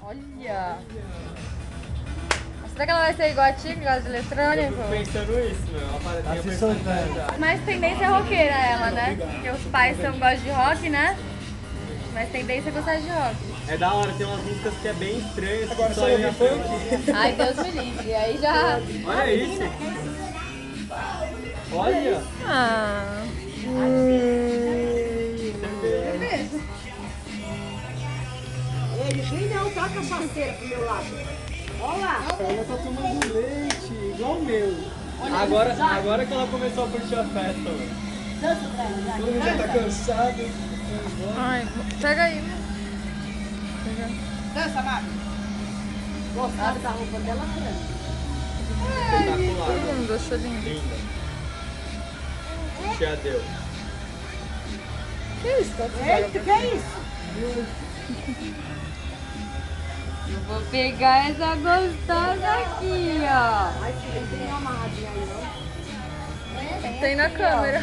Olha. Será que ela vai ser igual a ti, que gosta de eletrônico? Eu fico pensando isso, meu. Ela parece Tá ter se personalidade. Mas tendência é roqueira ela, né? Porque os pais gostam de rock, né? Mas tendência é gostar de rock. É da hora, tem umas músicas que é bem estranhas. Agora que só ouve ia funk. Ai, Deus me livre. Aí já... Olha isso. Olha. Ah. Ele vem não, tá a cachaceira pro meu lado. Olha lá. Ela tá tomando leite, igual o meu. Agora que ela começou a curtir a festa, mano. Dança pra ela, vai. Todo mundo já tá cansado. Ai, pega aí. Dança, Mário. Gostaram da roupa dela, Fran? Espetacular. Todo mundo achou lindo. Linda. Tia Deus. Que isso? Eita, que é isso? Eu vou pegar essa gostosa aqui, ó. Ai, filha, tem uma amarradinha aí, ó. Tem na câmera.